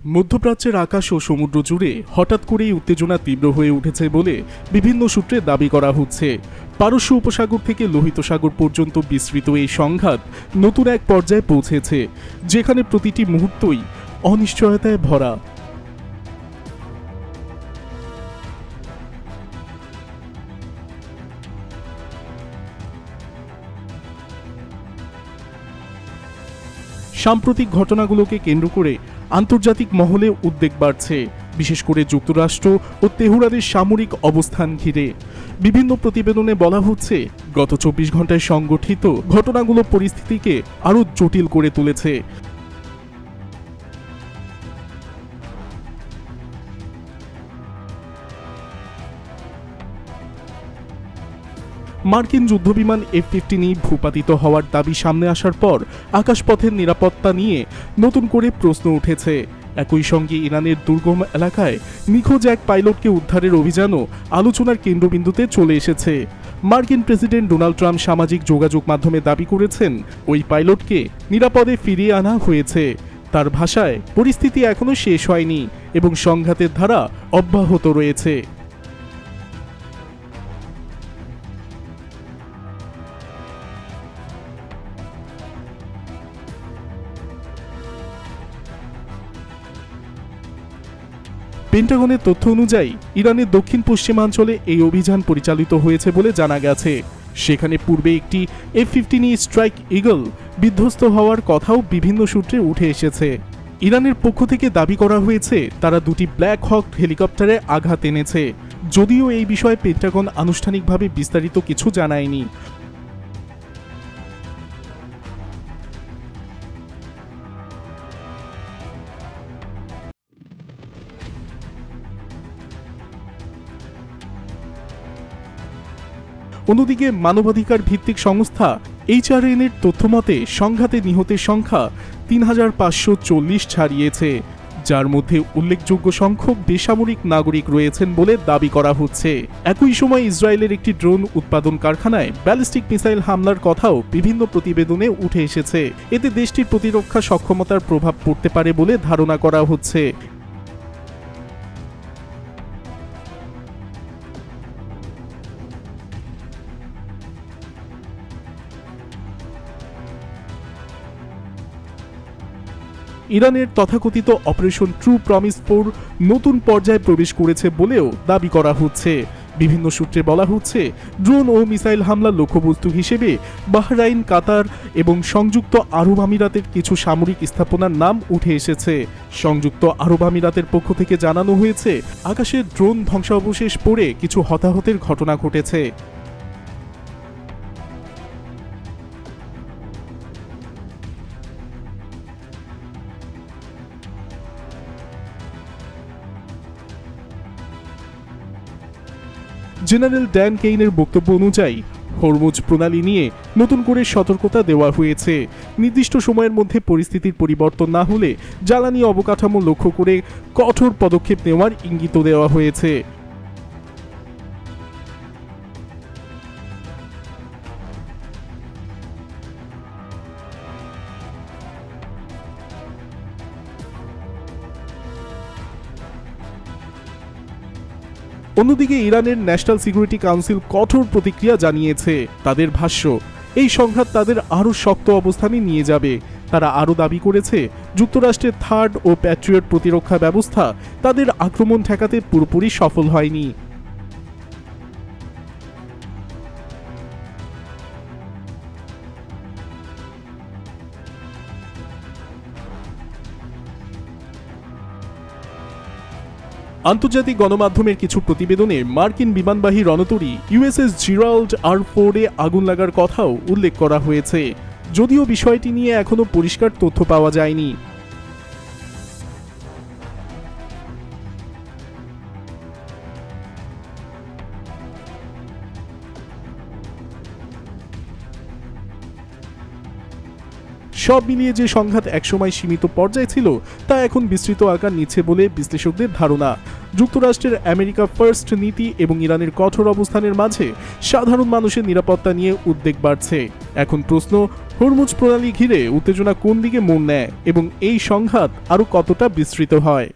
মধ্যপ্রাচ্যের আকাশ ও সমুদ্র জুড়ে হঠাৎ করেই উত্তেজনা তীব্র হয়ে উঠেছে বলে বিভিন্ন সূত্রে দাবি করা হচ্ছে। পারস্য উপসাগর থেকে লোহিত সাগর পর্যন্ত বিস্তৃত এই সংঘাত নতুন এক পর্যায়ে পৌঁছেছে, যেখানে প্রতিটি মুহূর্তই অনিশ্চয়তায় ভরা। সাম্প্রতিক ঘটনাগুলোকে কেন্দ্র করে আন্তর্জাতিক মহলে উদ্বেগ বাড়ছে, বিশেষ করে যুক্তরাষ্ট্র ও তেহরানের সামরিক অবস্থান ঘিরে। বিভিন্ন প্রতিবেদনে বলা হচ্ছে, গত 24 ঘন্টায় সংগঠিত ঘটনাগুলো পরিস্থিতিকে আরও জটিল করে তুলেছে। মার্কিন যুদ্ধবিমান F-15 ভূপাতিত হওয়ার দাবি সামনে আসার পর আকাশপথের নিরাপত্তা নিয়ে নতুন করে প্রশ্ন উঠেছে। একই সঙ্গে ইরানের দুর্গম এলাকায় নিখোঁজ এক পাইলটকে উদ্ধারের অভিযানও আলোচনার কেন্দ্রবিন্দুতে চলে এসেছে। মার্কিন প্রেসিডেন্ট ডোনাল্ড ট্রাম্প সামাজিক যোগাযোগ মাধ্যমে দাবি করেছেন, ওই পাইলটকে নিরাপদে ফিরিয়ে আনা হয়েছে। তার ভাষায়, পরিস্থিতি এখনও শেষ হয়নি এবং সংঘাতের ধারা অব্যাহত রয়েছে। পেন্টাগনের তথ্য অনুযায়ী ইরানের দক্ষিণ পশ্চিমাঞ্চলে এই অভিযান পরিচালিত হয়েছে বলে জানা গেছে। সেখানে পূর্বে একটি F-15 স্ট্রাইক ঈগল বিধ্বস্ত হওয়ার কথাও বিভিন্ন সূত্রে উঠে এসেছে। ইরানের পক্ষ থেকে দাবি করা হয়েছে, তারা দুটি ব্ল্যাক হক হেলিকপ্টারে আঘাত এনেছে, যদিও এই বিষয়ে পেন্টাগন আনুষ্ঠানিকভাবে বিস্তারিত কিছু জানায়নি। অন্যদিকে মানবাধিকার ভিত্তিক সংস্থা HRN এর তথ্যমতে সংঘাতে নিহতের সংখ্যা ৩৫৪০ ছাড়িয়েছে, যার মধ্যে উল্লেখযোগ্য সংখ্যক বেসামরিক নাগরিক রয়েছেন বলে দাবি করা হচ্ছে। একই সময় ইসরায়েলের একটি ড্রোন উৎপাদন কারখানায় ব্যালিস্টিক মিসাইল হামলার কথাও বিভিন্ন প্রতিবেদনে উঠে এসেছে। এতে দেশটির প্রতিরক্ষা সক্ষমতার প্রভাব পড়তে পারে বলে ধারণা করা হচ্ছে। ইরানের তথাকথিত অপারেশন ট্রু প্রমিস 4 নতুন পর্যায়ে প্রবেশ করেছে বলেও দাবি করা হচ্ছে। বিভিন্ন সূত্রে বলা হচ্ছে, ড্রোন ও মিসাইল হামলার লক্ষ্যবস্তু হিসেবে বাহরাইন, কাতার এবং সংযুক্ত আরব আমিরাতের কিছু সামরিক স্থাপনার নাম উঠে এসেছে। সংযুক্ত আরব আমিরাতের পক্ষ থেকে জানানো হয়েছে, আকাশে ড্রোন ধ্বংসাবশেষ পড়ে কিছু হতাহতের ঘটনা ঘটেছে। জেনারেল ড্যান কেইনের বক্তব্য অনুযায়ী, হরমুজ প্রণালী নিয়ে নতুন করে সতর্কতা দেওয়া হয়েছে। নির্দিষ্ট সময়ের মধ্যে পরিস্থিতির পরিবর্তন না হলে জ্বালানি অবকাঠামো লক্ষ্য করে কঠোর পদক্ষেপ নেওয়ার ইঙ্গিত দেওয়া হয়েছে। অন্যদিকে ইরানের ন্যাশনাল সিকিউরিটি কাউন্সিল কঠোর প্রতিক্রিয়া জানিয়েছে। তাদের ভাষ্য, এই সংঘাত তাদের আরও শক্ত অবস্থানে নিয়ে যাবে। তারা আরও দাবি করেছে, যুক্তরাষ্ট্রের থার্ড ও প্যাট্রিয়ট প্রতিরক্ষা ব্যবস্থা তাদের আক্রমণ ঠেকাতে পুরোপুরি সফল হয়নি। আন্তর্জাতিক গণমাধ্যমের কিছু প্রতিবেদনে মার্কিন বিমানবাহী রণতরী USS জিরাল্ড R-4 আগুন লাগার কথাও উল্লেখ করা হয়েছে, যদিও বিষয়টি নিয়ে এখনও পরিষ্কার তথ্য পাওয়া যায়নি। সব মিলিয়ে যে সংঘাত একসময় সীমিত পর্যায়ে ছিল, তা এখন বিস্তৃত আকার নিচ্ছে বলে বিশ্লেষকদের ধারণা। যুক্তরাষ্ট্রের আমেরিকা ফার্স্ট নীতি এবং ইরানের কঠোর অবস্থানের মাঝে সাধারণ মানুষের নিরাপত্তা নিয়ে উদ্বেগ বাড়ছে। এখন প্রশ্ন, হরমুজ প্রণালী ঘিরে উত্তেজনা কোন দিকে মোড় নেয় এবং এই সংঘাত আরও কতটা বিস্তৃত হয়।